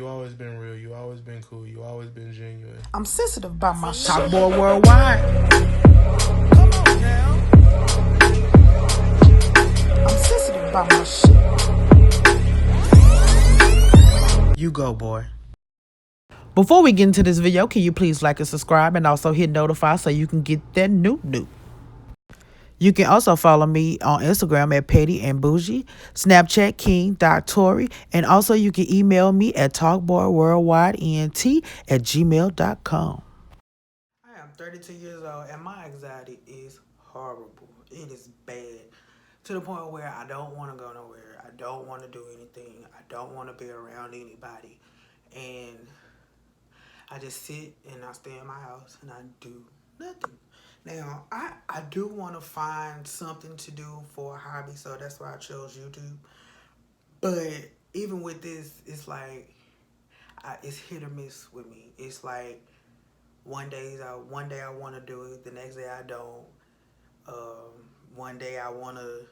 You always been real. You always been cool. You always been genuine. I'm sensitive about my shit. TalkBoy Worldwide. Come on now. I'm sensitive about my shit. You go, boy. Before we get into this video, can you please like and subscribe and also hit notify so you can get that new. You can also follow me on Instagram at Petty and Bougie, Snapchat King.Torrie, and also you can email me at TalkBoyWorldwideEnt@gmail.com. I am 32 years old and my anxiety is horrible. It is bad to the point where I don't want to go nowhere. I don't want to do anything. I don't want to be around anybody. And I just sit and I stay in my house and I do nothing. Now, I do want to find something to do for a hobby, so that's why I chose YouTube. But even with this, it's like, it's hit or miss with me. It's like, one day I want to do it, the next day I don't. One day I want to,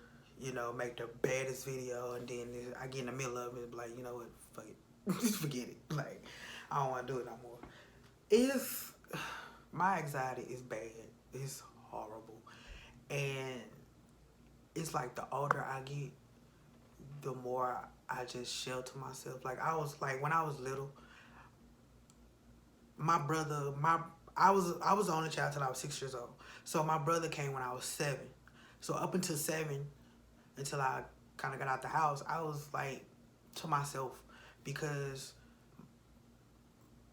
make the baddest video, and then I get in the middle of it, like, you know what, fuck it. Just forget it. Like, I don't want to do it no more. My anxiety is bad. It's horrible. And it's like the older I get, the more I just shelter myself. Like, I was like, when I was little, my brother, I was the only child till I was 6 years old. So my brother came when I was 7. So up until 7, until I kind of got out the house, I was like to myself, because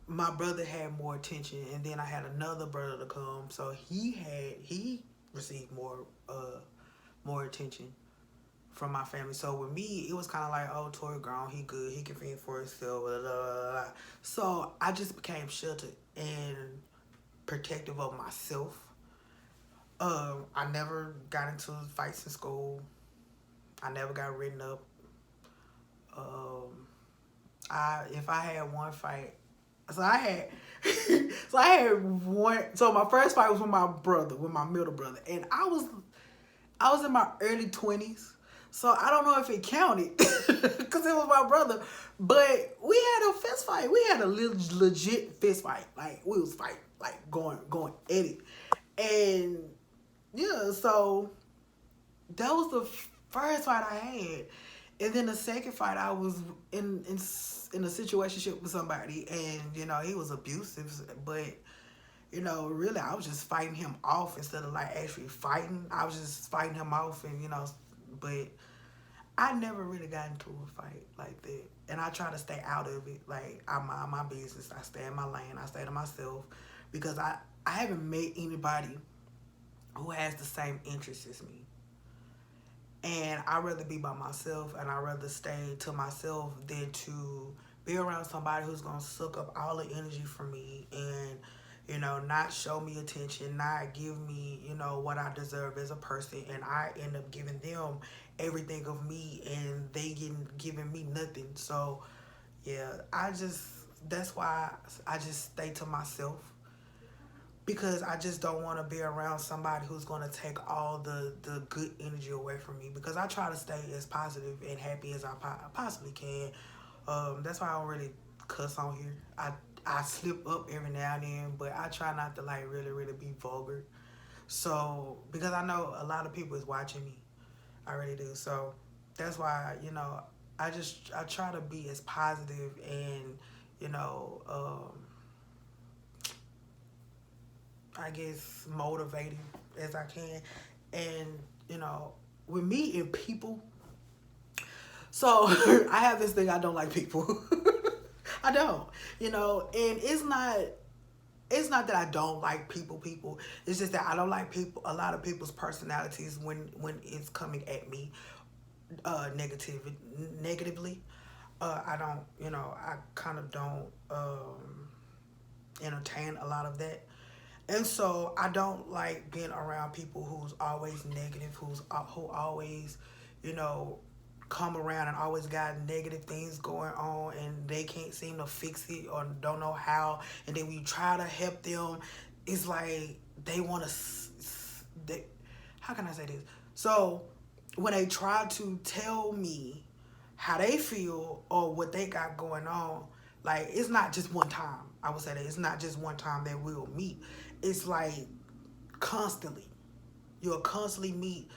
my brother had more attention, and then I had another brother to come, so he received more attention from my family. So with me, it was kind of like, oh, Torrie grown, he good, he can fend for himself, blah, blah, blah, blah. So I just became sheltered and protective of myself. I never got into fights in school. I never got written up. If I had one fight, so I had one. So my first fight was with my brother, with my middle brother, and I was in my early 20s. So I don't know if it counted because it was my brother. But we had a fist fight. We had a legit fist fight. Like, we was fighting, like going at it. And yeah, so that was the first fight I had. And then the second fight, I was in a situationship with somebody, and he was abusive, but really I was just fighting him off instead of like actually fighting. I was just fighting him off, and but I never really got into a fight like that. And I try to stay out of it. Like, I mind my business. I stay in my lane. I stay to myself, because I haven't met anybody who has the same interests as me. And I'd rather be by myself, and I'd rather stay to myself than to be around somebody who's going to suck up all the energy from me and, not show me attention, not give me, what I deserve as a person. And I end up giving them everything of me, and they giving me nothing. So, yeah, that's why I just stay to myself. Because I just don't want to be around somebody who's going to take all the good energy away from me. Because I try to stay as positive and happy as I possibly can. That's why I don't really cuss on here. I slip up every now and then, but I try not to like really, really be vulgar. So, because I know a lot of people is watching me. I really do. So, that's why, I try to be as positive and, I guess, motivating as I can. And, with me and people, so I have this thing, I don't like people. I don't, and it's not that I don't like people. It's just that I don't like a lot of people's personalities when it's coming at me negatively. I don't, I kind of don't entertain a lot of that. And so I don't like being around people who's always negative, who always, come around and always got negative things going on, and they can't seem to fix it or don't know how. And then when you try to help them, it's like they want to, how can I say this? So when they try to tell me how they feel or what they got going on, Like, it's not just one time. I would say that it's not just one time that we'll meet. It's like constantly. You'll constantly meet.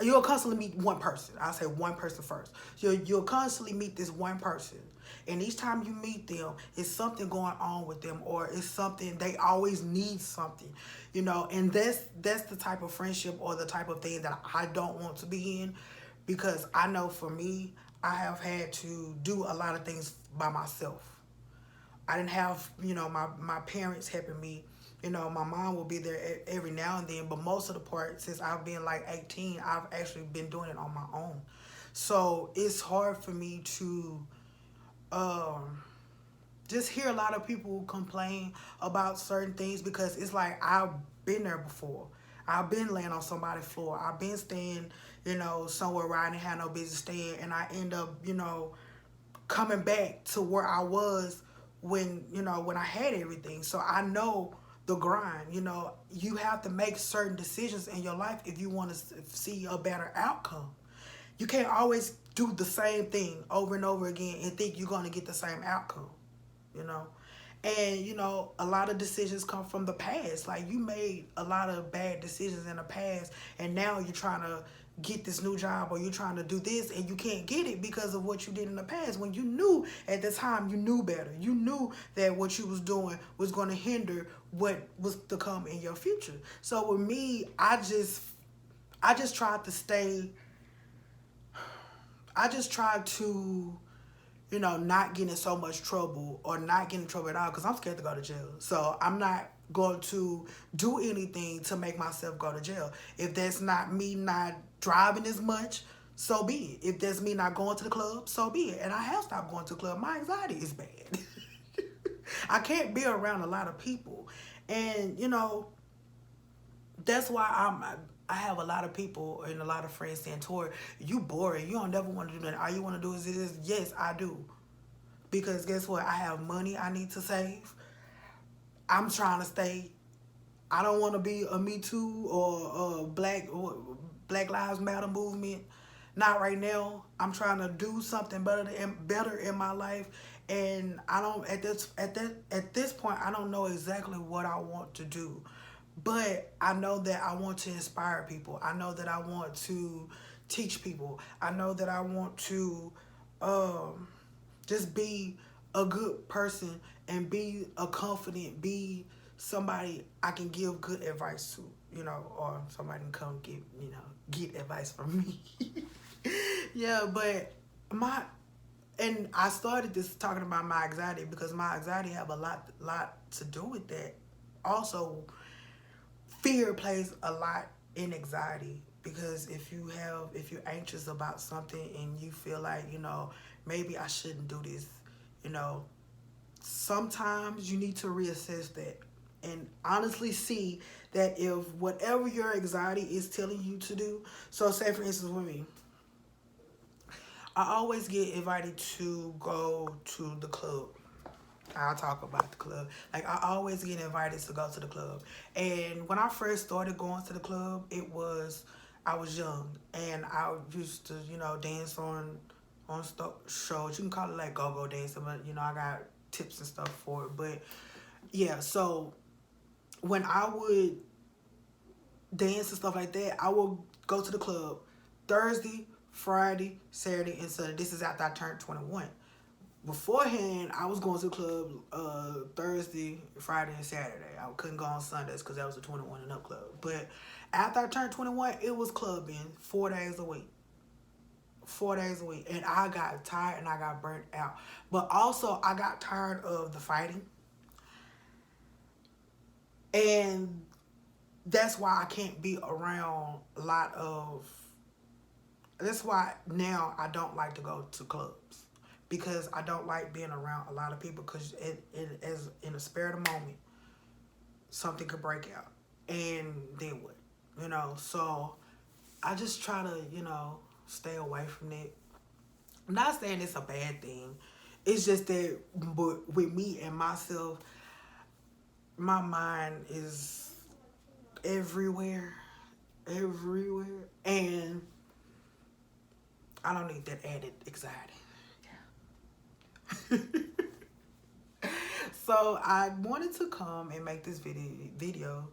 You'll constantly meet one person. I'll say one person first. You'll constantly meet this one person. And each time you meet them, it's something going on with them, or it's something, they always need something, you know. And that's the type of friendship or the type of thing that I don't want to be in, because I know for me, I have had to do a lot of things by myself. I didn't have, you know, my parents helping me. You know, my mom will be there every now and then, but most of the part, since I've been like 18, I've actually been doing it on my own. So it's hard for me to just hear a lot of people complain about certain things, because it's like I've been there before. I've been laying on somebody's floor. I've been staying, you know, somewhere where I didn't have no business staying, and I end up, you know, coming back to where I was when, you know, when I had everything. So I know the grind. You know, you have to make certain decisions in your life if you want to see a better outcome. You can't always do the same thing over and over again and think you're going to get the same outcome, you know. And, you know, a lot of decisions come from the past. Like, you made a lot of bad decisions in the past, and now you're trying to get this new job, or you're trying to do this, and you can't get it because of what you did in the past, when you knew at the time, you knew better. You knew that what you was doing was going to hinder what was to come in your future. So with me, I just tried to stay, I just tried to, you know, not get in so much trouble, or not get in trouble at all, because I'm scared to go to jail. So I'm not going to do anything to make myself go to jail. If that's not me not driving as much, so be it. If that's me not going to the club, so be it. And I have stopped going to the club. My anxiety is bad. I can't be around a lot of people. And, you know, that's why I have a lot of people and a lot of friends saying, Torrie, you boring. You don't never want to do that. All you want to do is this. Yes, I do. Because guess what? I have money I need to save. I'm trying to stay. I don't want to be a Me Too or Black Lives Matter movement. Not right now. I'm trying to do something better in my life, and I don't at this point I don't know exactly what I want to do, but I know that I want to inspire people. I know that I want to teach people. I know that I want to just be a good person and be a confident, be somebody I can give good advice to, you know, or somebody can come get advice from me. Yeah, but and I started this talking about my anxiety because my anxiety have a lot to do with that. Also, fear plays a lot in anxiety, because if you're anxious about something and you feel like, you know, maybe I shouldn't do this, you know, sometimes you need to reassess that and honestly see that if whatever your anxiety is telling you to do. So say for instance with me, I always get invited to go to the club. I'll talk about the club. Like, I always get invited to go to the club. And when I first started going to the club, I was young. And I used to, you know, dance on shows. You can call it like go-go dancing, but, you know, I got tips and stuff for it. But, yeah, so when I would dance and stuff like that, I would go to the club Thursday, Friday, Saturday, and Sunday. This is after I turned 21. Beforehand, I was going to the club Thursday, Friday, and Saturday. I couldn't go on Sundays because that was a 21 and up club. But after I turned 21, it was clubbing 4 days a week. 4 days a week. And I got tired and I got burnt out. But also, I got tired of the fighting. And that's why I can't be around a lot of... That's why now I don't like to go to clubs, because I don't like being around a lot of people, because as in a spare of the moment, something could break out, and then what, you know? So I just try to, you know, stay away from it. I'm not saying it's a bad thing. It's just that, but with me and myself, my mind is everywhere, and I don't need that added anxiety. Yeah. So I wanted to come and make this video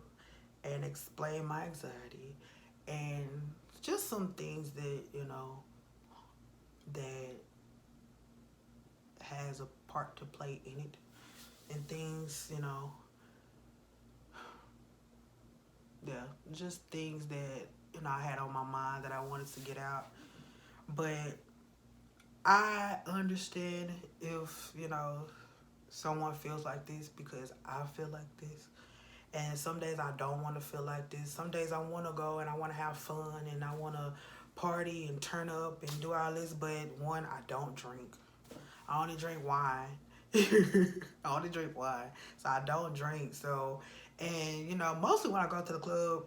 and explain my anxiety and just some things that, you know, that has a part to play in it, and things, you know, yeah, just things that, you know, I had on my mind that I wanted to get out. But I understand if, you know, someone feels like this, because I feel like this. And some days I don't want to feel like this. Some days I want to go and I want to have fun and I want to party and turn up and do all this. But one, I don't drink. I only drink wine. I only drink wine. So I don't drink. So, and, you know, mostly when I go to the club,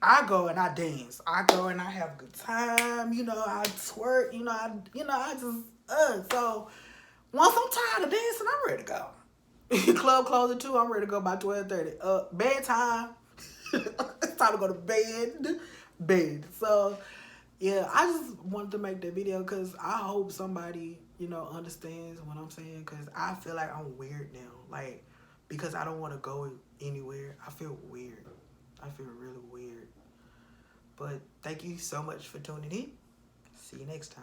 I go and I dance. I go and I have a good time. You know, I twerk. I just, so once I'm tired of dancing, I'm ready to go. Club closing too, I'm ready to go by 12:30. Bedtime. It's time to go to bed. So, yeah, I just wanted to make that video because I hope somebody, you know, understands what I'm saying, because I feel like I'm weird now. Like, because I don't want to go anywhere. I feel weird. I feel really weird. But thank you so much for tuning in. See you next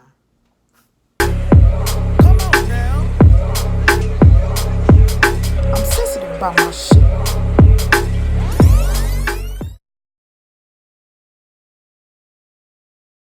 time.